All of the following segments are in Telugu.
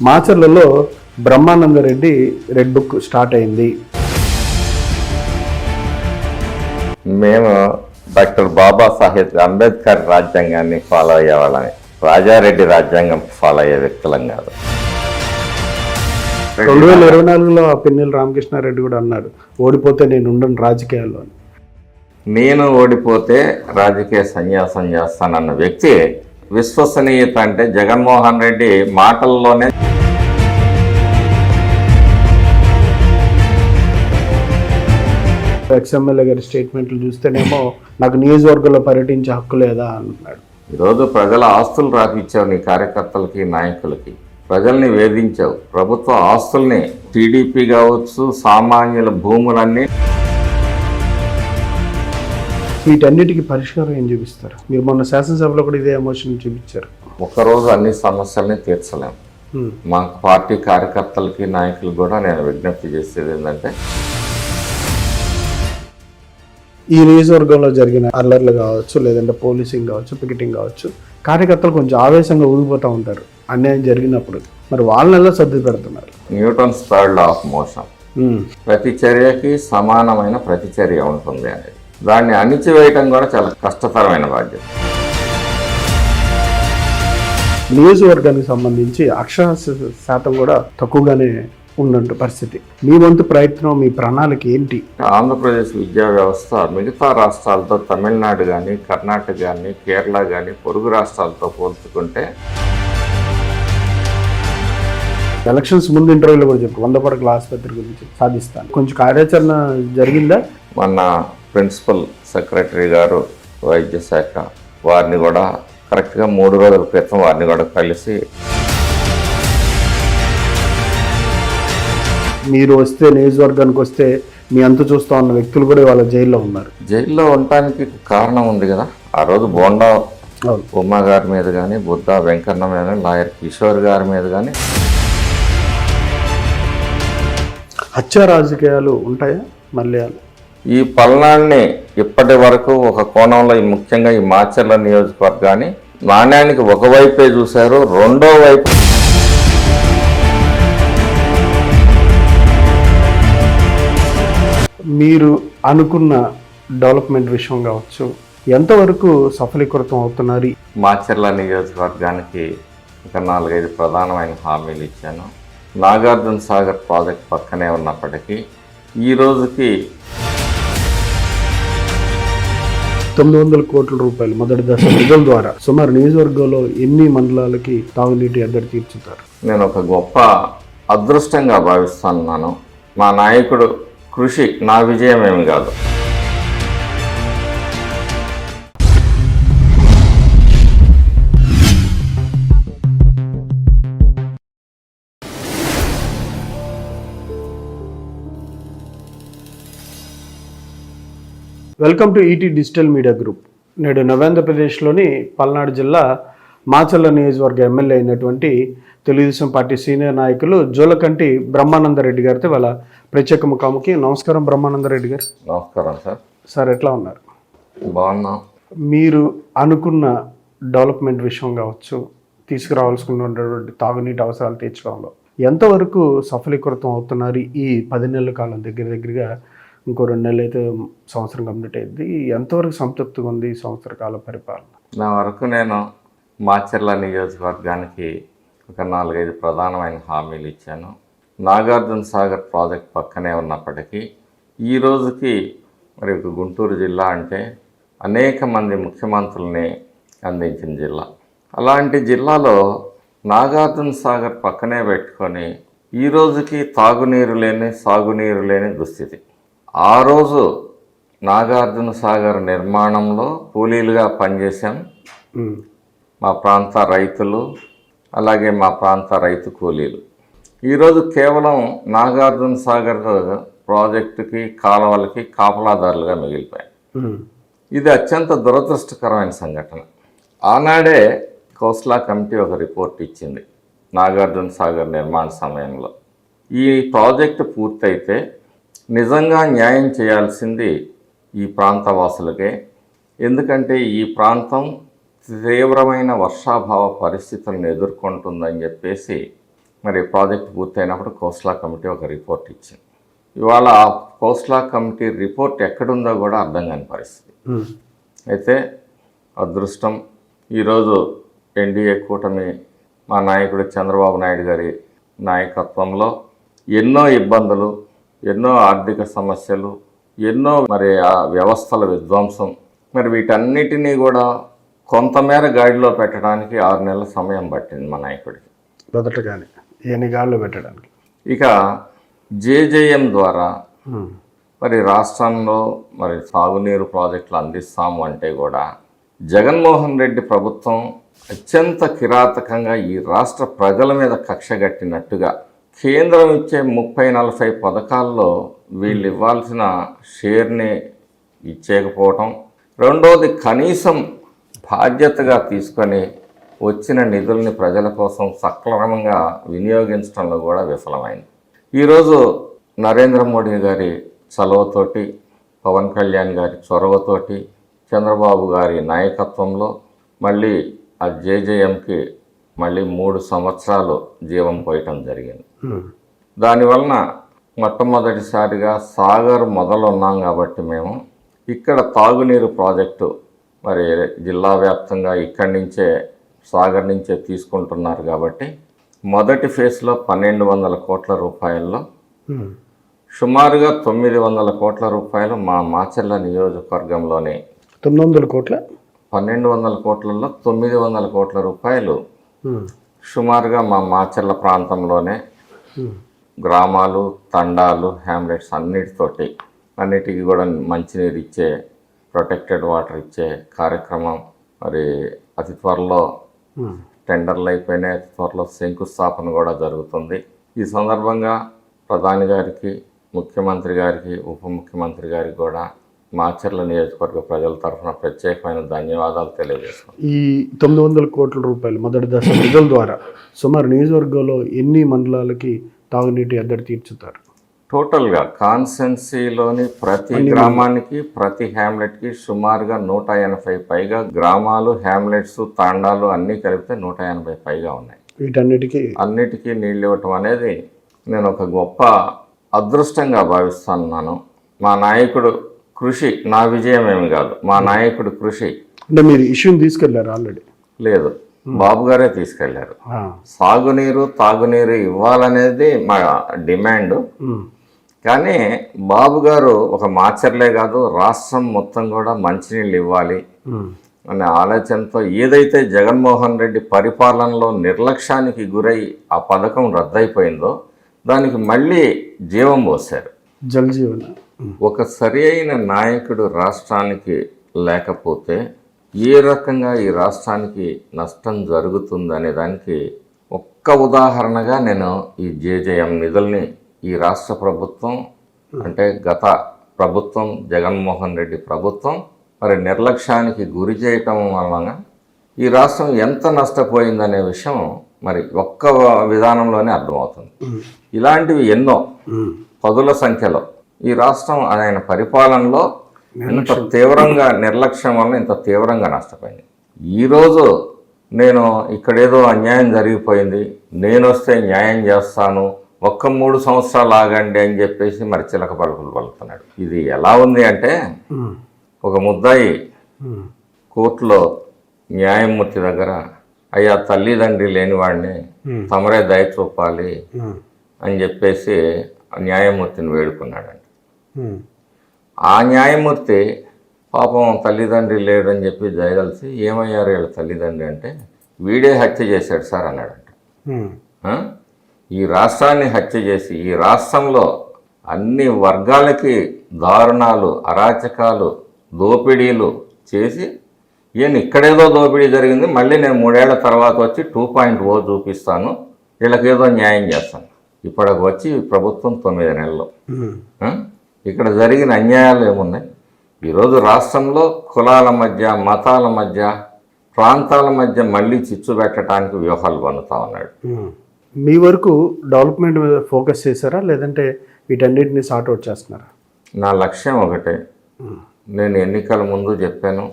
మాచర్లలో బ్రహ్మానందరెడ్డి రెడ్ బుక్ స్టార్ట్ అయింది. మేము డాక్టర్ బాబాసాహెబ్ అంబేద్కర్ రాజ్యాంగాన్ని ఫాలో అయ్యేవాళ్ళని, రాజారెడ్డి రాజ్యాంగం ఫాలో అయ్యే వ్యక్తులం కాదు. 2024లో పిన్నెల రామకృష్ణారెడ్డి కూడా అన్నారు, ఓడిపోతే నేను ఉండను రాజకీయాల్లో అని. నేను ఓడిపోతే రాజకీయ సన్యాసం చేస్తానన్న వ్యక్తి విశ్వసనీయత అంటే జగన్మోహన్ రెడ్డి మాటల్లోనే ఎక్స్ఎమ్మెల్యే గారి స్టేట్మెంట్లు చూస్తేనేమో నాకు నియోజకవర్గంలో పర్యటించే హక్కు లేదా అన్నాడు. ఈరోజు ప్రజల ఆస్తులు రాపిచ్చావు నీ కార్యకర్తలకి, నాయకులకి. ప్రజల్ని వేధించావు. ప్రభుత్వ ఆస్తుల్ని, టీడీపీ కావచ్చు, సామాన్యుల భూములన్నీ. వీటన్నిటికీ పరిష్కారం ఏం చూపిస్తారు? మీరు మొన్న శాసనసభలో కూడా ఇదే ఎమోషన్ చూపించారు. ఒకరోజు అన్ని సమస్యల్ని తీర్చలేము. మా పార్టీ కార్యకర్తలకి, నాయకులకు కూడా నేను విజ్ఞప్తి చేసేది ఏంటంటే, ఈ నియోజకవర్గంలో జరిగిన అల్లర్లు కావచ్చు, లేదంటే పోలీసింగ్ కావచ్చు, పికెటింగ్ కావచ్చు, కార్యకర్తలు కొంచెం ఆవేశంగా ఊగిపోతూ ఉంటారు అన్యాయం జరిగినప్పుడు. మరి వాళ్ళని ఎలా సర్ది పెడుతున్నారు? Newton's third law of motion, ప్రతి చర్యకి సమానమైన ప్రతిచర్య ఉంటుంది అనేది. దాన్ని అణిచివేయటం కూడా చాలా కష్టతరమైన బాధ్యత. నియోజకవర్గానికి సంబంధించి అక్షరాస్యత శాతం కూడా తక్కువగానే ఉన్నట్టు పరిస్థితి. మీ వంతు ప్రయత్నం, మీ ప్రణాళిక ఏంటి? ఆంధ్రప్రదేశ్ విద్యా వ్యవస్థ మిగతా రాష్ట్రాలతో, తమిళనాడు కానీ, కర్ణాటక కానీ, కేరళ కానీ, పొరుగు రాష్ట్రాలతో పోల్చుకుంటే, ఎలక్షన్స్ ముందు ఇంటర్వ్యూలో కూడా చెప్పు 100 పడకల ఆసుపత్రి గురించి సాధిస్తాను. కొంచెం కార్యాచరణ జరిగిందా? మన ప్రిన్సిపల్ సెక్రటరీ గారు వైద్య శాఖ వారిని కూడా కరెక్ట్గా 3 రోజుల క్రితం వారిని కూడా కలిసి, మీరు వస్తే నియోజకవర్గానికి వస్తే మీ అంత చూస్తూ ఉన్న వ్యక్తులు కూడా వాళ్ళ జైల్లో ఉన్నారు. జైల్లో ఉండటానికి కారణం ఉంది కదా. ఆ రోజు బోండా ఉమా గారి మీద కానీ, బుద్ధా వెంకన్న మీద కానీ, లాయర్ కిషోర్ గారి మీద కానీ హత్య రాజకీయాలు ఉంటాయా? మళ్ళీ ఈ పల్నాడిని ఇప్పటి వరకు ఒక కోణంలో, ముఖ్యంగా ఈ మాచర్ల నియోజకవర్గాన్ని నాణ్యానికి ఒకవైపే చూశారు. రెండో వైపు మీరు అనుకున్న డెవలప్మెంట్ విషయం కావచ్చు, ఎంతవరకు సఫలీకృతం అవుతున్నారు? మాచర్ల నియోజకవర్గానికి ఒక 4-5 ప్రధానమైన హామీలు ఇచ్చాను. నాగార్జున సాగర్ ప్రాజెక్ట్ పక్కనే ఉన్నప్పటికీ ఈ రోజుకి 900 కోట్ల రూపాయలు మొదటి దశ నిధుల ద్వారా సుమారు నియోజకవర్గంలో ఎన్ని మండలాలకి తాగునీటి ఎద్దడి తీర్చుతారు? నేను ఒక గొప్ప అదృష్టంగా భావిస్తున్నాను. మా నాయకుడు కృషి నా విజయం ఏమి కాదు. Welcome to ET digital media group. నేడు నవేంద్రప్రదేశ్లోని పల్నాడు జిల్లా మాచర్ల నియోజకవర్గ ఎమ్మెల్యే అయినటువంటి తెలుగుదేశం పార్టీ సీనియర్ నాయకులు జోలకంటి బ్రహ్మానందరెడ్డి గారితో వాళ్ళ ప్రత్యేక ముఖాముఖి. నమస్కారం బ్రహ్మానందరెడ్డి గారు. నమస్కారం సార్. సార్ ఎట్లా ఉన్నారు? బాగున్నా. మీరు అనుకున్న డెవలప్మెంట్ విషయం కావచ్చు, తీసుకురావాల్సుకున్నటువంటి తాగునీటి అవసరాలు తీర్చడంలో ఎంతవరకు సఫలీకృతం అవుతున్నారు? ఈ 10 నెలల కాలం దగ్గరగా ఇంకో 2 నెలలు అయితే సంవత్సరం కంప్లీట్ అయింది. ఎంతవరకు సంతృప్తిగా ఉంది ఈ సంవత్సర కాల పరిపాలన? నా వరకు నేను మాచర్ల నియోజకవర్గానికి ఒక 4-5 ప్రధానమైన హామీలు ఇచ్చాను. నాగార్జున సాగర్ ప్రాజెక్ట్ పక్కనే ఉన్నప్పటికీ ఈ రోజుకి మరి ఒక గుంటూరు జిల్లా అంటే అనేక మంది ముఖ్యమంత్రుల్ని అందించిన జిల్లా. అలాంటి జిల్లాలో నాగార్జున సాగర్ పక్కనే పెట్టుకొని ఈ రోజుకి తాగునీరు లేని, సాగునీరు లేని దుస్థితి. ఆ రోజు నాగార్జున సాగర్ నిర్మాణంలో కూలీలుగా పనిచేశాం. మా ప్రాంత రైతులు, అలాగే మా ప్రాంత రైతు కూలీలు ఈరోజు కేవలం నాగార్జున సాగర్ ప్రాజెక్టుకి, కాలువలకి కాపలాదారులుగా మిగిలిపోయాయి. ఇది అత్యంత దురదృష్టకరమైన సంఘటన. ఆనాడే కోస్లా కమిటీ ఒక రిపోర్ట్ ఇచ్చింది నాగార్జున సాగర్ నిర్మాణ సమయంలో. ఈ ప్రాజెక్టు పూర్తయితే నిజంగా న్యాయం చేయాల్సింది ఈ ప్రాంత వాసులకే. ఎందుకంటే ఈ ప్రాంతం తీవ్రమైన వర్షాభావ పరిస్థితులను ఎదుర్కొంటుందని చెప్పేసి మరి ప్రాజెక్ట్ పూర్తయినప్పుడు కోస్లా కమిటీ ఒక రిపోర్ట్ ఇచ్చింది. ఇవాళ ఆ కోస్లా కమిటీ రిపోర్ట్ ఎక్కడుందో కూడా అర్థం కాని పరిస్థితి. అయితే అదృష్టం ఈరోజు ఎన్డీఏ కూటమి మా నాయకుడు చంద్రబాబు నాయుడు గారి నాయకత్వంలో ఎన్నో ఇబ్బందులు, ఎన్నో ఆర్థిక సమస్యలు, ఎన్నో మరి ఆ వ్యవస్థల విధ్వంసం, మరి వీటన్నిటినీ కూడా కొంతమేర గాడిలో పెట్టడానికి 6 నెలల సమయం పట్టింది మా నాయకుడికి మొదటగానే ఏని గాల్లో పెట్టడానికి. ఇక జేజేఎం ద్వారా మరి రాష్ట్రంలో మరి సాగునీరు ప్రాజెక్టులు అందిస్తాము అంటే కూడా జగన్మోహన్ రెడ్డి ప్రభుత్వం అత్యంత కిరాతకంగా ఈ రాష్ట్ర ప్రజల మీద కక్షగట్టినట్టుగా కేంద్రం ఇచ్చే 30-40 పథకాల్లో వీళ్ళు ఇవ్వాల్సిన షేర్ని ఇచ్చేయకపోవటం, రెండోది కనీసం బాధ్యతగా తీసుకొని వచ్చిన నిధుల్ని ప్రజల కోసం సక్రమంగా వినియోగించడంలో కూడా విఫలమైంది. ఈరోజు నరేంద్ర మోడీ గారి చొరవతోటి, పవన్ కళ్యాణ్ గారి చొరవతోటి, చంద్రబాబు గారి నాయకత్వంలో మళ్ళీ ఆ జేజేఎంకి మళ్ళీ 3 సంవత్సరాలు జీవం పోయటం జరిగింది. దానివలన మొట్టమొదటిసారిగా సాగర్ మొదలున్నాం కాబట్టి మేము ఇక్కడ తాగునీరు ప్రాజెక్టు మరి జిల్లా వ్యాప్తంగా ఇక్కడి నుంచే సాగర్ నుంచే తీసుకుంటున్నారు కాబట్టి మొదటి ఫేజ్లో 1200 కోట్ల రూపాయల్లో సుమారుగా 900 కోట్ల రూపాయలు మా మాచర్ల నియోజకవర్గంలోనే 900 కోట్ల 1200 కోట్లలో 900 కోట్ల రూపాయలు సుమారుగా మా మాచర్ల ప్రాంతంలోనే గ్రామాలు, తండాలు, హ్యామ్లెట్స్ అన్నిటికీ కూడా మంచినీరు ఇచ్చే, ప్రొటెక్టెడ్ వాటర్ ఇచ్చే కార్యక్రమం మరి అతి త్వరలో టెండర్లు అయిపోయినాయి. అతి త్వరలో శంకుస్థాపన కూడా జరుగుతుంది. ఈ సందర్భంగా ప్రధాని గారికి, ముఖ్యమంత్రి గారికి, ఉప ముఖ్యమంత్రి గారికి కూడా మాచర్ల నియోజకవర్గ ప్రజల తరఫున ప్రత్యేకమైన ధన్యవాదాలు తెలియజేస్తున్నాను. ఈ 900 కోట్ల రూపాయలు మొదటి దశ నిధుల ద్వారా సుమారు నియోజకవర్గంలో ఎన్ని మండలాలకి తాగునీటి ఎద్దడి తీర్చుతారు? టోటల్గా కాన్స్టెన్సీలోని ప్రతి గ్రామానికి, ప్రతి హ్యామ్లెట్కి సుమారుగా 180 పైగా గ్రామాలు, హ్యామ్లెట్స్, తాండాలు అన్నీ కలిపితే 180 పైగా ఉన్నాయి. అన్నిటికీ నీళ్ళు ఇవ్వటం అనేది నేను ఒక గొప్ప అదృష్టంగా భావిస్తున్నాను. మా నాయకుడు కృషి, నా విజయం ఏమి కాదు, మా నాయకుడు కృషి. అంటే మీరు ఇష్యూని తీసుకెళ్లారు ఆల్రెడీ? లేదు, బాబు గారే తీసుకెళ్లారు. సాగునీరు, తాగునీరు ఇవ్వాలనేది మా డిమాండ్. కానీ బాబు గారు ఒక మాచర్లే కాదు, రాష్ట్రం మొత్తం కూడా మంచినీళ్ళు ఇవ్వాలి అనే ఆలోచనతో ఏదైతే జగన్మోహన్ రెడ్డి పరిపాలనలో నిర్లక్ష్యానికి గురై ఆ పథకం రద్దయిపోయిందో దానికి మళ్ళీ జీవం పోశారు. జల్ జీవన్. ఒక సరి అయిన నాయకుడు రాష్ట్రానికి లేకపోతే ఏ రకంగా ఈ రాష్ట్రానికి నష్టం జరుగుతుందనే దానికి ఒక్క ఉదాహరణగా నేను ఈ జేజేఎం నిధుల్ని ఈ రాష్ట్ర ప్రభుత్వం అంటే గత ప్రభుత్వం, జగన్మోహన్ రెడ్డి ప్రభుత్వం మరి నిర్లక్ష్యానికి గురి చేయటం వలన ఈ రాష్ట్రం ఎంత నష్టపోయిందనే విషయం మరి ఒక్క విధానంలోనే అర్థమవుతుంది. ఇలాంటివి ఎన్నో పదుల సంఖ్యలో ఈ రాష్ట్రం ఆయన పరిపాలనలో ఇంత తీవ్రంగా నిర్లక్ష్యం వలన ఇంత తీవ్రంగా నష్టపోయింది. ఈరోజు నేను ఇక్కడేదో అన్యాయం జరిగిపోయింది, నేను వస్తే న్యాయం చేస్తాను, ఒక్క 3 సంవత్సరాలు ఆగండి అని చెప్పేసి మరి చిలక పలుకులు పలుకుతున్నాడు. ఇది ఎలా ఉంది అంటే ఒక ముద్దాయి కోర్టులో న్యాయమూర్తి దగ్గర అయ్యా తల్లిదండ్రి లేనివాడిని తమరే దయ చూపాలి అని చెప్పేసి న్యాయమూర్తిని వేడుకున్నాడంట. ఆ న్యాయమూర్తి పాపం తల్లిదండ్రి లేడని చెప్పి దయగలిసి ఏమయ్యారు వీళ్ళ తల్లిదండ్రి అంటే వీడే హత్య చేశాడు సార్ అన్నాడంట. ఈ రాష్ట్రాన్ని హత్య చేసి ఈ రాష్ట్రంలో అన్ని వర్గాలకి దారుణాలు, అరాచకాలు, దోపిడీలు చేసి ఇక్కడేదో దోపిడీ జరిగింది, మళ్ళీ నేను 3 ఏళ్ల తర్వాత వచ్చి 2.0 చూపిస్తాను, వీళ్ళకేదో న్యాయం చేస్తాను. ఇప్పటికి వచ్చి ప్రభుత్వం 9 నెలలు. ఇక్కడ జరిగిన అన్యాయాలు ఏమున్నాయి? ఈరోజు రాష్ట్రంలో కులాల మధ్య, మతాల మధ్య, ప్రాంతాల మధ్య మళ్ళీ చిచ్చు పెట్టడానికి వ్యూహాలు పన్నుతా ఉన్నాడు. మీ వరకు డెవలప్మెంట్ మీద ఫోకస్ చేశారా లేదంటే వీటన్నిటిని సార్ట్అవుట్ చేస్తున్నారా? నా లక్ష్యం ఒకటే. నేను ఎన్నికల ముందు చెప్పాను,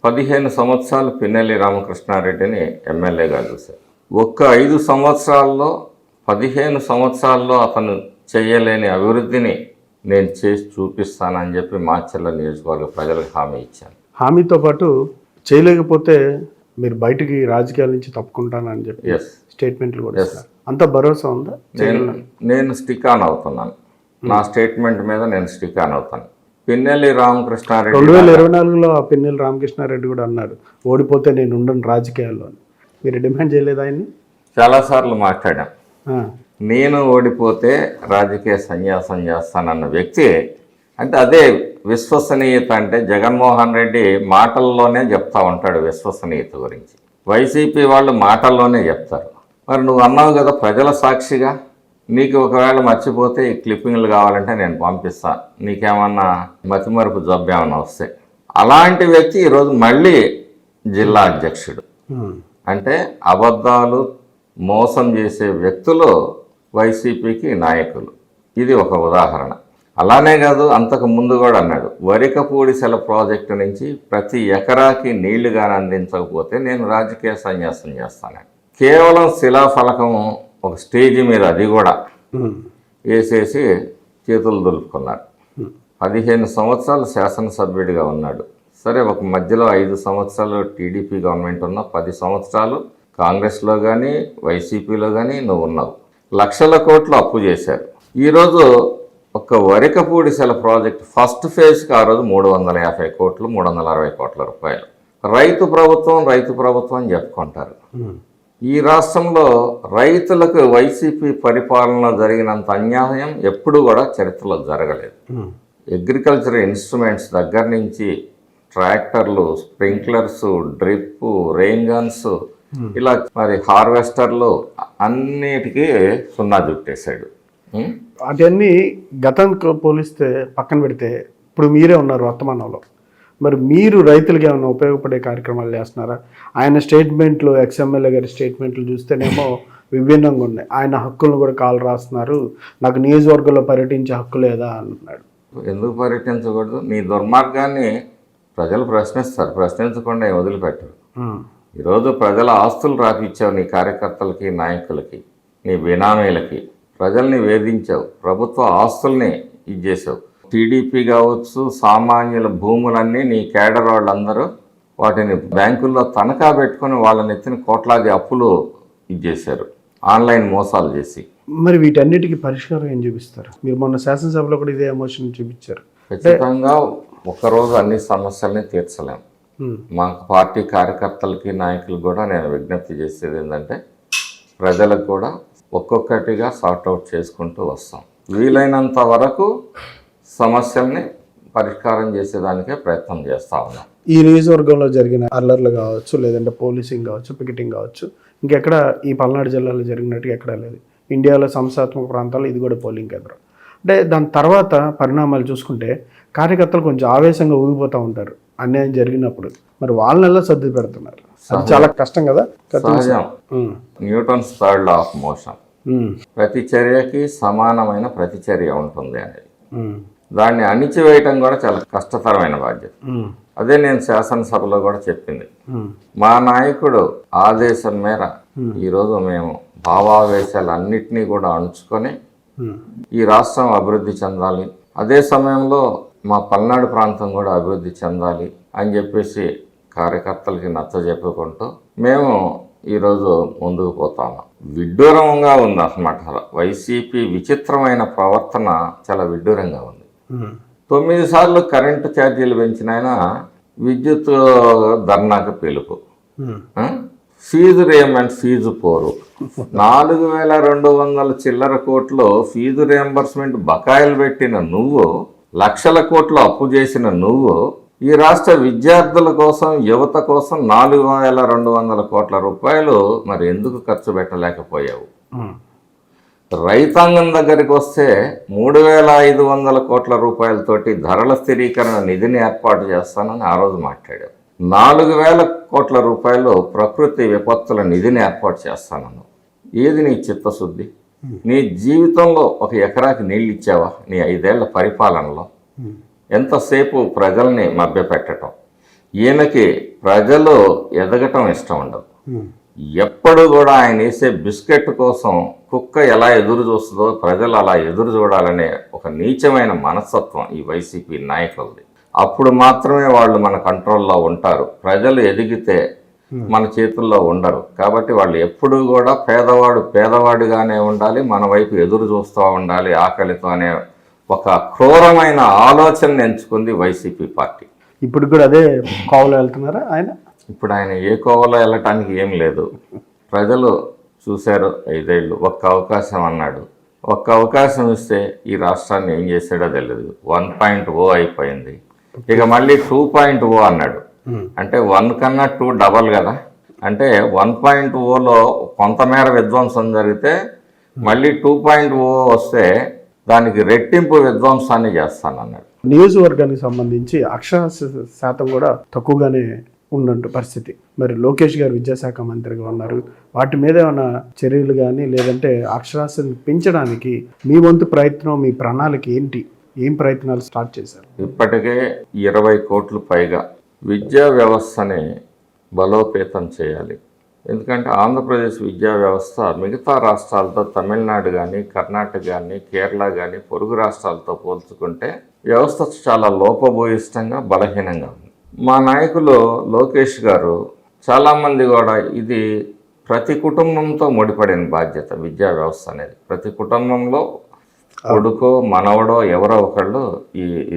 15 సంవత్సరాలు పిన్నెల్లి రామకృష్ణారెడ్డిని ఎమ్మెల్యేగా చూశాను. ఒక్క 5 సంవత్సరాల్లో 15 సంవత్సరాల్లో అతను చేయలేని అభివృద్ధిని నేను చేసి చూపిస్తానని చెప్పి మాచర్ల నియోజకవర్గ ప్రజలకు హామీ ఇచ్చాను. హామీతో పాటు చేయలేకపోతే మీరు బయటికి రాజకీయాల నుంచి తప్పుకుంటానని చెప్పి ఎస్ స్టేట్మెంట్లు కూడా ఇస్తున్నారు. అంత భరోసా ఉందా? నేను స్టిక్ ఆన్ అవుతున్నాను. నా స్టేట్మెంట్ మీద నేను స్టిక్ ఆన్ అవుతాను. పిన్నెల్లి రామకృష్ణారెడ్డి 2024లో ఆ పిన్నెల్లి రామకృష్ణారెడ్డి కూడా అన్నారు, ఓడిపోతే నేను ఉండను రాజకీయాల్లో అని. మీరు డిమాండ్ చేయలేదు ఆయన్ని? చాలాసార్లు మాట్లాడాను. నేను ఓడిపోతే రాజకీయ సన్యాసం చేస్తానన్న వ్యక్తి, అంటే అదే విశ్వసనీయత. అంటే జగన్మోహన్ రెడ్డి మాటల్లోనే చెప్తా ఉంటాడు విశ్వసనీయత గురించి. వైసీపీ వాళ్ళు మాటల్లోనే చెప్తారు. మరి నువ్వు అన్నావు కదా ప్రజల సాక్షిగా, నీకు ఒకవేళ మర్చిపోతే ఈ క్లిప్పింగ్లు కావాలంటే నేను పంపిస్తాను, నీకేమన్నా మతిమరుపు జబ్బు ఏమన్నా వస్తే. అలాంటి వ్యక్తి ఈరోజు మళ్ళీ జిల్లా అధ్యక్షుడు. అంటే అబద్ధాలు మోసం చేసే వ్యక్తులు వైసీపీకి నాయకులు. ఇది ఒక ఉదాహరణ. అలానే కాదు, అంతకు ముందు కూడా అన్నాడు, వరికపూడిసెల ప్రాజెక్టు నుంచి ప్రతి ఎకరాకి నీళ్లు కానీ అందించకపోతే నేను రాజకీయ సన్యాసం చేస్తాను. కేవలం శిలాఫలకం ఒక స్టేజీ మీద అది కూడా వేసేసి చేతులు దులుపుకున్నారు. 15 సంవత్సరాలు శాసనసభ్యుడిగా ఉన్నాడు. సరే, ఒక మధ్యలో 5 సంవత్సరాలు టీడీపీ గవర్నమెంట్ ఉన్న 10 సంవత్సరాలు కాంగ్రెస్లో కానీ వైసీపీలో కానీ నువ్వు ఉన్నావు. లక్షల కోట్లు అప్పు చేశారు. ఈరోజు ఒక వరికపూడిసెల ప్రాజెక్ట్ ఫస్ట్ ఫేజ్కి ఆ రోజు 350 కోట్లు 360 కోట్ల రూపాయలు. రైతు ప్రభుత్వం అని చెప్పుకుంటారు. ఈ రాష్ట్రంలో రైతులకు వైసీపీ పరిపాలన జరిగినంత అన్యాయం ఎప్పుడు కూడా చరిత్రలో జరగలేదు. అగ్రికల్చర్ ఇన్స్ట్రుమెంట్స్ దగ్గర నుంచి ట్రాక్టర్లు, స్ప్రింక్లర్స్, డ్రిప్, రెయిన్ గన్స్, ఇలా మరి హార్వెస్టర్లు అన్నిటికీ సున్నా చుట్టేశాడు. అవన్నీ గతంతో పోలిస్తే పక్కన పెడితే ఇప్పుడు మీరే ఉన్నారు వర్తమానంలో. మరి మీరు రైతులకి ఏమైనా ఉపయోగపడే కార్యక్రమాలు చేస్తున్నారా? ఆయన స్టేట్మెంట్లు, ఎక్స్ఎమ్మెల్యే గారి స్టేట్మెంట్లు చూస్తేనేమో విభిన్నంగా ఉన్నాయి. ఆయన హక్కులను కూడా కాలు రాస్తున్నారు, నాకు నియోజకవర్గంలో పర్యటించే హక్కు లేదా అంటున్నాడు. ఎందుకు పర్యటించకూడదు? నీ దుర్మార్గాన్ని ప్రజలు ప్రశ్నిస్తారు, ప్రశ్నించకుండా వదిలిపెట్టరు. ఈరోజు ప్రజల ఆస్తులు రాపిచ్చావు నీ కార్యకర్తలకి, నాయకులకి, నీ బినామీలకి. ప్రజల్ని వేధించావు, ప్రభుత్వ ఆస్తుల్ని ఇచ్చేసావు. టీడీపీ కావచ్చు, సామాన్యుల భూములన్నీ నీ కేడర్ వాళ్ళందరూ వాటిని బ్యాంకుల్లో తనఖా పెట్టుకొని వాళ్ళని ఎత్తిన కోట్లాది అప్పులు ఇచ్చేశారు, ఆన్లైన్ మోసాలు చేసి. మరి వీటన్నిటికీ పరిష్కారం ఏం చూపిస్తారు? మీరు మొన్న శాసనసభలో కూడా ఇదే ఎమోషన్ చూపించారు. ఖచ్చితంగా ఒకరోజు అన్ని సమస్యల్ని తీర్చలేము. మా పార్టీ కార్యకర్తలకి, నాయకులకు కూడా నేను విజ్ఞప్తి చేసేది ఏంటంటే, ప్రజలకు కూడా ఒక్కొక్కటిగా సార్ట్అవుట్ చేసుకుంటూ వస్తాం. వీలైనంత వరకు సమస్యల్ని పరిష్కారం చేసేదానికే ప్రయత్నం చేస్తూ ఉన్నాం. ఈ నియోజకవర్గంలో జరిగిన అల్లర్లు కావచ్చు, లేదంటే పోలీసింగ్ కావచ్చు, పికెటింగ్ కావచ్చు, ఇంకెక్కడ ఈ పల్నాడు జిల్లాలో జరిగినట్టుగా ఎక్కడా లేదు. ఇండియాలో సంస్థాత్మక ప్రాంతాల్లో ఇది కూడా పోలింగ్ కేంద్రం. అంటే దాని తర్వాత పరిణామాలు చూసుకుంటే కార్యకర్తలు కొంచెం ఆవేశంగా ఊగిపోతూ ఉంటారు అన్యాయం జరిగినప్పుడు. మరి వాళ్ళనెల్లా సర్ది పెడుతున్నారు, అది చాలా కష్టం కదా. సహజం. Newton's third law of motion. ప్రతి చర్యకి సమానమైన ప్రతిచర్య ఉంటుంది అనేది. దాన్ని అణిచివేయటం కూడా చాలా కష్టతరమైన బాధ్యత. అదే నేను శాసనసభలో కూడా చెప్పింది. మా నాయకుడు ఆదేశం మేర ఈరోజు మేము భావావేశాలన్నింటినీ కూడా అణుచుకొని ఈ రాష్ట్రం అభివృద్ధి చెందాలి, అదే సమయంలో మా పల్నాడు ప్రాంతం కూడా అభివృద్ధి చెందాలి అని చెప్పేసి కార్యకర్తలకి నచ్చజెప్పుకుంటూ మేము ఈరోజు ముందుకు పోతాము. విడ్డూరంగా ఉంది అన్నమాట. వైసీపీ విచిత్రమైన ప్రవర్తన చాలా విడ్డూరంగా ఉంది. 9 సార్లు కరెంటు ఛార్జీలు పెంచిన విద్యుత్ ధర్నాకు పిలుపు, ఫీజు రియంబర్స్మెంట్ ఫీజు పోరు, 4200 చిల్లర కోట్లు ఫీజు రియంబర్స్మెంట్ బకాయిలు పెట్టిన నువ్వు, లక్షల కోట్లు అప్పు చేసిన నువ్వు, ఈ రాష్ట్ర విద్యార్థుల కోసం, యువత కోసం 4200 కోట్ల రూపాయలు మరి ఎందుకు ఖర్చు పెట్టలేకపోయావు? రైతాంగం దగ్గరికి వస్తే 3500 కోట్ల రూపాయలతోటి ధరల స్థిరీకరణ నిధిని ఏర్పాటు చేస్తానని ఆ రోజు మాట్లాడావు. 4000 కోట్ల రూపాయలు ప్రకృతి విపత్తుల నిధిని ఏర్పాటు చేస్తానన్నావు. ఏది నీ చిత్తశుద్ధి? నీ జీవితంలో ఒక ఎకరాకి నీళ్ళు ఇచ్చావా? నీ 5 ఏళ్ల పరిపాలనలో ఎంతసేపు ప్రజల్ని మభ్యపెట్టడం. ఈయనకి ప్రజలు ఎదగటం ఇష్టం ఉండదు, ఎప్పుడు కూడా ఆయన వేసే బిస్కెట్ కోసం కుక్క ఎలా ఎదురు చూస్తుందో ప్రజలు అలా ఎదురు చూడాలనే ఒక నీచమైన మనస్తత్వం ఈ వైసీపీ నాయకులది. అప్పుడు మాత్రమే వాళ్ళు మన కంట్రోల్లో ఉంటారు. ప్రజలు ఎదిగితే మన చేతుల్లో ఉండరు. కాబట్టి వాళ్ళు ఎప్పుడూ కూడా పేదవాడుగానే ఉండాలి, మన వైపు ఎదురు చూస్తూ ఉండాలి ఆకలితో అనే ఒక క్రూరమైన ఆలోచన ఎంచుకుంది వైసీపీ పార్టీ. ఇప్పుడు కూడా అదే కోవలో వెళ్తున్నారా ఆయన? ఇప్పుడు ఆయన ఏ కోవలో వెళ్ళటానికి ఏం లేదు. ప్రజలు చూశారు 5 ఏళ్ళు, ఒక్క అవకాశం అన్నాడు. ఒక్క అవకాశం ఇస్తే ఈ రాష్ట్రాన్ని ఏం చేసాడో తెలియదు. 1.0 అయిపోయింది. ఇక మళ్ళీ 2.0 అన్నాడు. అంటే 1 కన్నా 2 డబల్ కదా. అంటే 1.0లో కొంతమేర విధ్వంసం జరిగితే మళ్ళీ 2.0 వస్తే దానికి రెట్టింపు విధ్వంసాన్ని చేస్తానన్నాడు. నియోజకవర్గానికి సంబంధించి అక్షరాస్యత శాతం కూడా తక్కువగానే ఉన్నట్టు పరిస్థితి. మరి లోకేష్ గారు విద్యాశాఖ మంత్రిగా ఉన్నారు. వాటి మీద ఏమైనా చర్యలు కానీ లేదంటే అక్షరాస్యతను పెంచడానికి మీ వంతు ప్రయత్నం, మీ ప్రణాళిక ఏంటి? ఏం ప్రయత్నాలు స్టార్ట్ చేశారు? ఇప్పటికే 20 కోట్లు పైగా విద్యా వ్యవస్థని బలోపేతం చేయాలి. ఎందుకంటే ఆంధ్రప్రదేశ్ విద్యా వ్యవస్థ మిగతా రాష్ట్రాలతో, తమిళనాడు కానీ, కర్ణాటక కానీ, కేరళ కానీ, పొరుగు రాష్ట్రాలతో పోల్చుకుంటే వ్యవస్థ చాలా లోపభూయిష్టంగా, బలహీనంగా ఉంది. మా నాయకులు లోకేష్ గారు చాలామంది కూడా ఇది ప్రతి కుటుంబంతో ముడిపడిన బాధ్యత. విద్యా వ్యవస్థ అనేది ప్రతి కుటుంబంలో కొడుకో మనవడో ఎవరో ఒకళ్ళు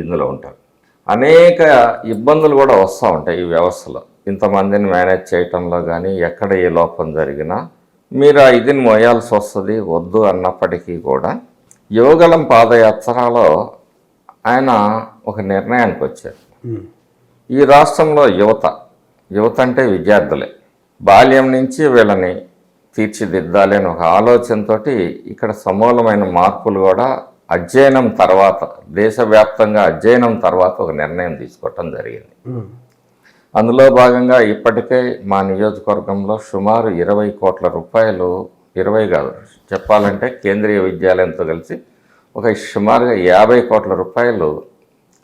ఇందులో ఉంటారు. అనేక ఇబ్బందులు కూడా వస్తూ ఉంటాయి ఈ వ్యవస్థలో. ఇంతమందిని మేనేజ్ చేయటంలో కానీ ఎక్కడ ఏ లోపం జరిగినా మీరు ఆ ఇదిని మోయాల్సి వస్తుంది. వద్దు అన్నప్పటికీ కూడా యువగలం పాదయాత్రలో ఆయన ఒక నిర్ణయానికి వచ్చారు. ఈ రాష్ట్రంలో యువత అంటే విద్యార్థులే. బాల్యం నుంచి వీళ్ళని తీర్చిదిద్దాలి అని ఒక ఆలోచనతో ఇక్కడ సమూలమైన మార్పులు కూడా అధ్యయనం తర్వాత, దేశవ్యాప్తంగా అధ్యయనం తర్వాత ఒక నిర్ణయం తీసుకోవటం జరిగింది. అందులో భాగంగా ఇప్పటికే మా నియోజకవర్గంలో సుమారు 20 కోట్ల రూపాయలు, 20 కాదు చెప్పాలంటే కేంద్రీయ విద్యాలయంతో కలిసి ఒక సుమారుగా 50 కోట్ల రూపాయలు,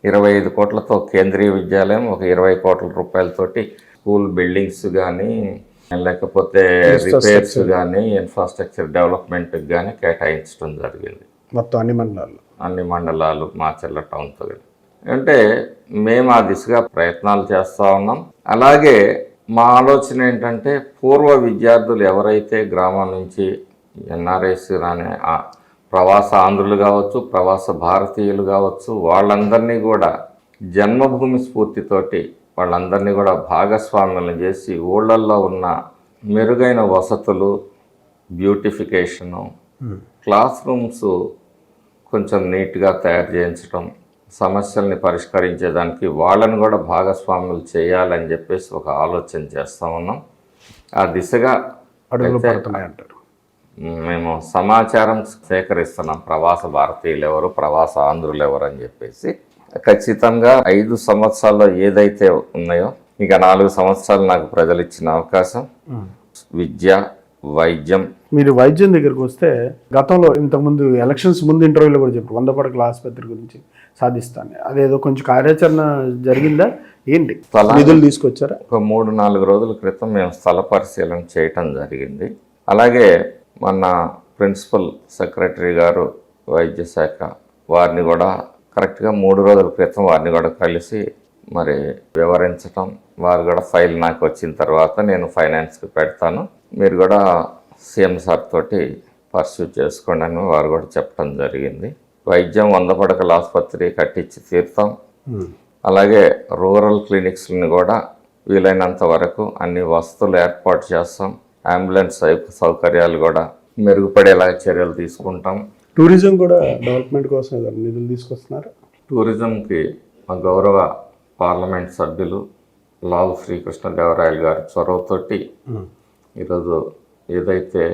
25 కోట్లతో కేంద్రీయ విద్యాలయం, ఒక 20 కోట్ల రూపాయలతోటి స్కూల్ బిల్డింగ్స్ కానీ లేకపోతే రిపేర్స్ కానీ ఇన్ఫ్రాస్ట్రక్చర్ డెవలప్మెంట్కి కానీ కేటాయించడం జరిగింది. మొత్తం అన్ని మండలాలు మాచర్ల టౌన్తో కలిసి. అంటే మేము ఆ దిశగా ప్రయత్నాలు చేస్తూ ఉన్నాం. అలాగే మా ఆలోచన ఏంటంటే పూర్వ విద్యార్థులు ఎవరైతే గ్రామం నుంచి ఎన్ఆర్ఐస్ రాని ప్రవాస ఆంధ్రులు కావచ్చు, ప్రవాస భారతీయులు కావచ్చు, వాళ్ళందరినీ కూడా జన్మభూమి స్ఫూర్తితోటి వాళ్ళందరినీ కూడా భాగస్వామ్యం చేసి ఊళ్ళల్లో ఉన్న మెరుగైన వసతులు, బ్యూటిఫికేషను, క్లాస్ రూమ్స్ కొంచెం నీట్గా తయారు చేయించడం, సమస్యల్ని పరిష్కరించేదానికి వాళ్ళని కూడా భాగస్వాములు చేయాలని చెప్పేసి ఒక ఆలోచన చేస్తూ ఉన్నాం. ఆ దిశగా మేము సమాచారం సేకరిస్తున్నాం. ప్రవాస భారతీయులు ఎవరు, ప్రవాస ఆంధ్రులు ఎవరు అని చెప్పేసి ఖచ్చితంగా 5 సంవత్సరాల్లో ఏదైతే ఉన్నాయో, ఇక 4 సంవత్సరాలు నాకు ప్రజలు ఇచ్చిన అవకాశం. విద్య, వైద్యం. మీరు వైద్యం దగ్గరికి వస్తే గతంలో ఇంతకుముందు ఎలక్షన్స్ ముందు ఇంటర్వ్యూలో కూడా చెప్పారు 100 పడకల ఆసుపత్రి గురించి సాధిస్తాను. అదేదో కొంచెం కార్యాచరణ జరిగిందా ఏంటి? నిధులు తీసుకొచ్చారా? ఒక 3-4 రోజుల క్రితం మేము స్థల పరిశీలన చేయటం జరిగింది. అలాగే మన ప్రిన్సిపల్ సెక్రటరీ గారు వైద్య శాఖ వారిని కూడా కరెక్ట్గా 3 రోజుల క్రితం వారిని కూడా కలిసి మరి వివరించటం, వారు కూడా ఫైల్ నాకు వచ్చిన తర్వాత నేను ఫైనాన్స్కి పెడతాను, మీరు కూడా సీఎం సార్ తోటి పర్సూ చేసుకోండి అని వారు కూడా చెప్పడం జరిగింది. వైద్యం 100 పడకల ఆసుపత్రి కట్టించి తీరుతాం. అలాగే రూరల్ క్లినిక్స్ని కూడా వీలైనంత వరకు అన్ని వసతులు ఏర్పాటు చేస్తాం. అంబులెన్స్ సౌకర్యాలు కూడా మెరుగుపడేలా చర్యలు తీసుకుంటాం. టూరిజం కూడా డెవలప్మెంట్ కోసం నిధులు తీసుకొస్తున్నారు. టూరిజంకి మా గౌరవ పార్లమెంట్ సభ్యులు లావు శ్రీకృష్ణదేవరాయలు గారి చొరవతోటి ఈరోజు ఏదైతే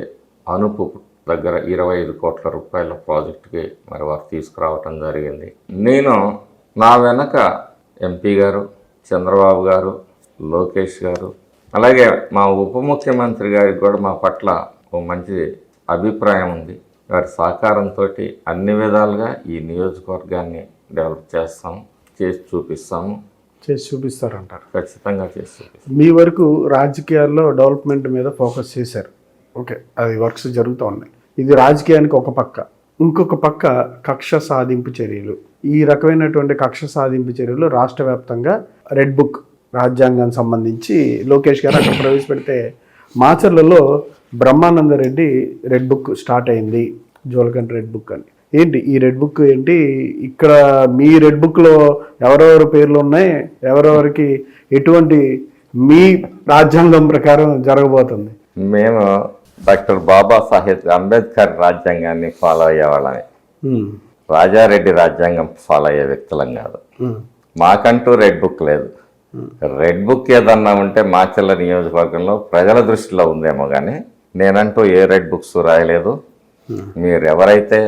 అనుపు దగ్గర 25 కోట్ల రూపాయల ప్రాజెక్టుకి మరి వారు తీసుకురావటం జరిగింది. నేను నా వెనక ఎంపీ గారు, చంద్రబాబు గారు, లోకేష్ గారు, అలాగే మా ఉప ముఖ్యమంత్రి గారికి కూడా మా పట్ల ఓ మంచి అభిప్రాయం ఉంది. వారి సహకారంతో అన్ని విధాలుగా ఈ నియోజకవర్గాన్ని డెవలప్ చేస్తాము, చేసి చూపిస్తాము. చేసి చూపిస్తారంటారు. ఖచ్చితంగా చేసి చూపిస్తారు. మీ వరకు రాజకీయాల్లో డెవలప్మెంట్ మీద ఫోకస్ చేశారు, ఓకే, అది వర్క్స్ జరుగుతూ ఉన్నాయి. ఇది రాజకీయానికి ఒక పక్క. ఇంకొక పక్క కక్ష సాధింపు చర్యలు. ఈ రకమైనటువంటి కక్ష సాధింపు చర్యలు రాష్ట్ర వ్యాప్తంగా రెడ్ బుక్ రాజ్యాంగానికి సంబంధించి లోకేష్ గారు అక్కడ ప్రవేశపెడితే మాచర్లలో Brahmananda Reddy red book start అయింది, జోలకంటి రెడ్ బుక్ అని. ఏంటి ఈ రెడ్ బుక్ ఏంటి? ఇక్కడ మీ రెడ్ బుక్లో ఎవరెవరి పేర్లు ఉన్నాయి, ఎవరెవరికి ఎటువంటి మీ రాజ్యాంగం ప్రకారం జరగబోతుంది? మేము డాక్టర్ బాబాసాహెబ్ అంబేద్కర్ రాజ్యాంగాన్ని ఫాలో అయ్యేవాళ్ళని, రాజారెడ్డి రాజ్యాంగం ఫాలో అయ్యే వ్యక్తులం కాదు. మాకంటూ రెడ్ బుక్ లేదు. రెడ్ బుక్ ఏదన్నా ఉంటే మాచర్ల నియోజకవర్గంలో ప్రజల దృష్టిలో ఉందేమో కానీ నేనంటూ ఏ రెడ్ బుక్స్ రాయలేదు. మీరు ఎవరైతే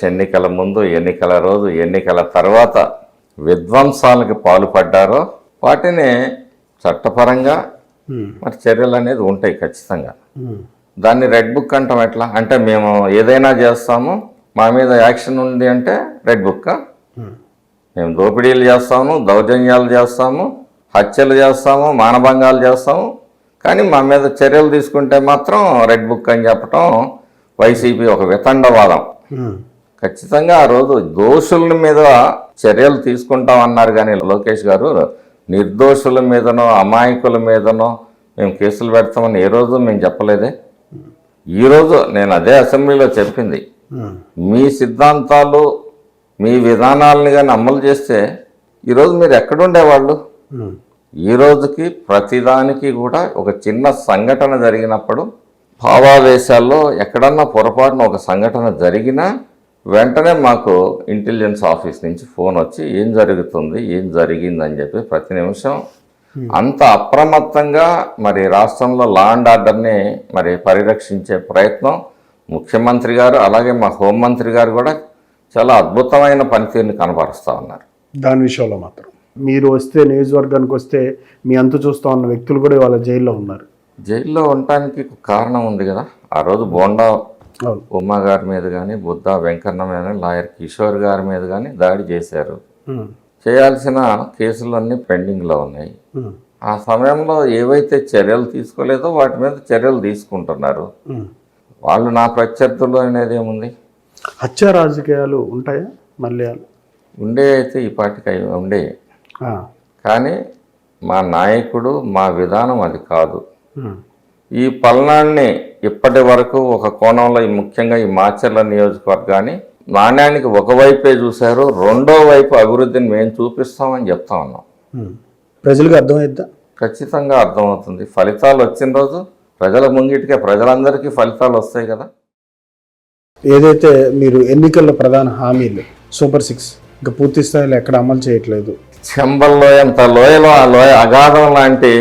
ఎన్నికల ముందు, ఎన్నికల రోజు, ఎన్నికల తర్వాత విధ్వంసాలకు పాల్పడ్డారో వాటిని చట్టపరంగా మరి చర్యలు అనేది ఉంటాయి ఖచ్చితంగా. దాన్ని రెడ్ బుక్ అంటాం ఎట్లా? అంటే మేము ఏదైనా చేస్తాము, మా మీద యాక్షన్ ఉంది అంటే రెడ్ బుక్. మేము దోపిడీలు చేస్తాము, దౌర్జన్యాలు చేస్తాము, హత్యలు చేస్తాము, మానభంగాలు చేస్తాము, కానీ మా మీద చర్యలు తీసుకుంటే మాత్రం రెడ్ బుక్ అని చెప్పటం వైసీపీ ఒక వితండవాదం. ఖచ్చితంగా ఆ రోజు దోషుల మీద చర్యలు తీసుకుంటామన్నారు కానీ లోకేష్ గారు నిర్దోషుల మీదనో అమాయకుల మీదనో మేము కేసులు పెడతామని ఏ రోజు మేము చెప్పలేదే. ఈరోజు నేను అదే అసెంబ్లీలో చెప్పింది, మీ సిద్ధాంతాలు మీ విధానాలను కానీ అమలు చేస్తే ఈరోజు మీరు ఎక్కడుండేవాళ్ళు? ఈ రోజుకి ప్రతిదానికి కూడా ఒక చిన్న సంఘటన జరిగినప్పుడు భావావేశాల్లో ఎక్కడన్నా పొరపాటున ఒక సంఘటన జరిగినా వెంటనే మాకు ఇంటెలిజెన్స్ ఆఫీస్ నుంచి ఫోన్ వచ్చి ఏం జరుగుతుంది, ఏం జరిగిందని చెప్పి ప్రతి నిమిషం అంత అప్రమత్తంగా మరి రాష్ట్రంలో లా అండ్ ఆర్డర్ని మరి పరిరక్షించే ప్రయత్నం ముఖ్యమంత్రి గారు అలాగే మా హోంమంత్రి గారు కూడా చాలా అద్భుతమైన పనితీరుని కనపరుస్తూ ఉన్నారు. దాని విషయంలో మాత్రం మీరు వస్తే నియోజకవర్గానికి వస్తే మీ అంతు చూస్తూ ఉన్న వ్యక్తులు కూడా వాళ్ళ జైల్లో ఉన్నారు. జైల్లో ఉండటానికి కారణం ఉంది కదా. ఆ రోజు బోండా ఉమ్మ గారి మీద కానీ, బుద్ధా వెంకన్న మీద కానీ, లాయర్ కిషోర్ గారి మీద కానీ దాడి చేశారు. చేయాల్సిన కేసులన్నీ పెండింగ్లో ఉన్నాయి. ఆ సమయంలో ఏవైతే చర్యలు తీసుకోలేదో వాటి మీద చర్యలు తీసుకుంటున్నారు. వాళ్ళు నా ప్రత్యర్థులు అనేది ఏముంది? హత్య రాజకీయాలు ఉంటాయా? మళ్ళీ ఉండే అయితే ఈ పార్టీకి అవి ఉండే, కానీ మా నాయకుడు మా విధానం అది కాదు. ఈ పల్నాన్ని ఇప్పటి వరకు ఒక కోణంలో ముఖ్యంగా ఈ మాచర్ల నియోజకవర్గాన్ని నాణ్యానికి ఒకవైపే చూశారు, రెండో వైపు అభివృద్ధిని మేము చూపిస్తామని చెప్తా ఉన్నాం. ప్రజలకు అర్థమైద్దా? ఖచ్చితంగా అర్థమవుతుంది. ఫలితాలు వచ్చిన రోజు ప్రజల ముంగిటికే ప్రజలందరికీ ఫలితాలు వస్తాయి కదా. ఏదైతే మీరు ఎన్నికల్లో ప్రధాన హామీలు సూపర్ 6 ఇంకా పూర్తి స్థాయిలో ఎక్కడ అమలు చేయట్లేదు. చెంబల్లో ఎంత లోయలో ఆ లోయ అగాధం లాంటి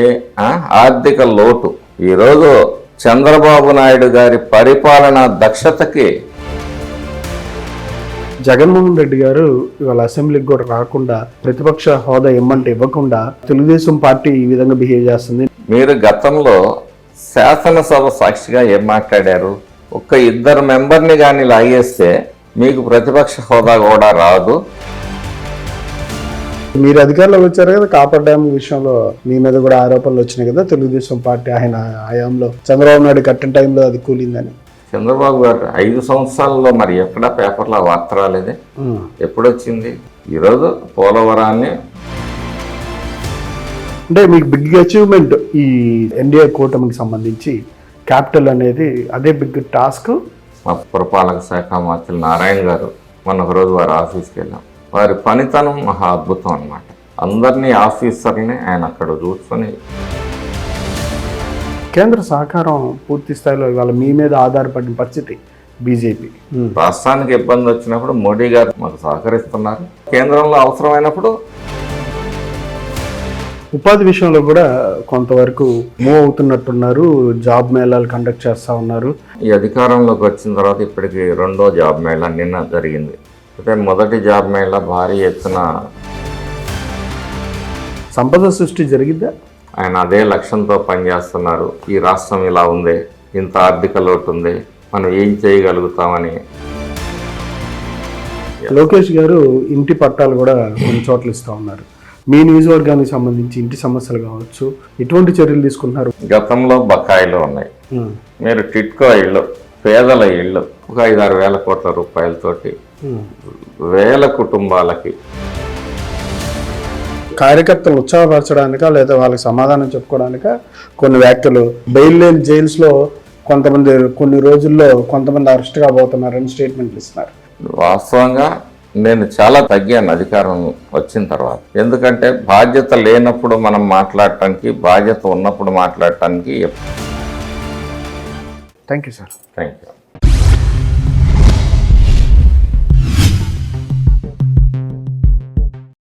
ఆర్థిక లోటు. ఈరోజు చంద్రబాబు నాయుడు గారి పరిపాలన దక్షతకి జగన్మోహన్ రెడ్డి గారు ఇవాళ అసెంబ్లీకి కూడా రాకుండా ప్రతిపక్ష హోదా ఇమ్మంటే ఇవ్వకుండా తెలుగుదేశం పార్టీ ఈ విధంగా బిహేవ్ చేస్తుంది. మీరు గతంలో శాసనసభ సాక్షిగా ఏం మాట్లాడారు? ఒక్క 2 మెంబర్ని కానీ లాగేస్తే మీకు ప్రతిపక్ష హోదా కూడా రాదు. మీరు అధికారంలోకి వచ్చారు కదా, కాపర్ డ్యామ్ విషయంలో మీ మీద కూడా ఆరోపణలు వచ్చినాయి కదా. తెలుగుదేశం పార్టీ ఆయన హయాంలో చంద్రబాబు నాయుడు కట్టిన టైంలో అది కూలిందని. చంద్రబాబు గారు 5 సంవత్సరాల్లో మరి ఎక్కడ పేపర్లో వార్త రాలేదే. ఎప్పుడొచ్చింది? ఈరోజు పోలవరాన్ని అంటే మీకు బిగ్ అచీవ్మెంట్ ఈ ఎన్డీఏ కూటమికి సంబంధించి క్యాపిటల్ అనేది అదే బిగ్ టాస్క్. మా పురపాలక శాఖ మంత్రి నారాయణ గారు మొన్న ఒక రోజు వారి ఆఫీస్కి వెళ్ళాం. వారి పనితనం మహా అద్భుతం అన్నమాట. అందరినీ ఆఫీసర్ని ఆయన అక్కడ చూసుకొని కేంద్ర సహకారం పూర్తి స్థాయిలో ఇవాళ మీ మీద ఆధారపడిన పరిస్థితి బీజేపీ. రాష్ట్రానికి ఇబ్బంది వచ్చినప్పుడు మోడీ గారు మాకు సహకరిస్తున్నారు. కేంద్రంలో అవసరమైనప్పుడు ఉపాధి విషయంలో కూడా కొంతవరకు మూవ్ అవుతున్నట్టున్నారు. జాబ్ మేళాలు కండక్ట్ చేస్తూ ఉన్నారు. ఈ అధికారంలోకి వచ్చిన తర్వాత ఇప్పటికి 2వ జాబ్ మేళా నిన్న జరిగింది. అయితే మొదటి జాబ్ మేళా భారీ ఎత్తున సంపద సృష్టి జరిగిద్దా? ఆయన అదే లక్ష్యంతో పనిచేస్తున్నారు. ఈ రాష్ట్రం ఇలా ఉంది, ఇంత ఆర్థిక లోటు ఉంది, మనం ఏం చేయగలుగుతామని. లోకేష్ గారు ఇంటి పట్టాలు కూడా కొన్ని చోట్ల ఇస్తూ ఉన్నారు. మీ నియోజకవర్గానికి సంబంధించి ఇంటి సమస్యలు కావచ్చు, ఎటువంటి చర్యలు తీసుకుంటున్నారు? గతంలో బకాయిలు ఉన్నాయి. మీరు టిట్కో ఇళ్ళు, పేదల ఇళ్ళు ఒక 5-6 వేల కోట్ల రూపాయలతోటి వేల కుటుంబాలకి కార్యకర్తలు ఉత్సాహపరచడానిక లేదా వాళ్ళకి సమాధానం చెప్పుకోవడానిక కొన్ని వ్యాఖ్యలు, బెయిల్ లేని జైల్స్లో కొంతమంది కొన్ని రోజుల్లో కొంతమంది అరెస్ట్ కాబోతున్నారని స్టేట్మెంట్లు ఇస్తున్నారు. వాస్తవంగా నేను చాలా తగ్గాను అధికారం వచ్చిన తర్వాత. ఎందుకంటే బాధ్యత లేనప్పుడు మనం మాట్లాడటానికి, బాధ్యత ఉన్నప్పుడు మాట్లాడటానికి. Thank you sir. Thank you.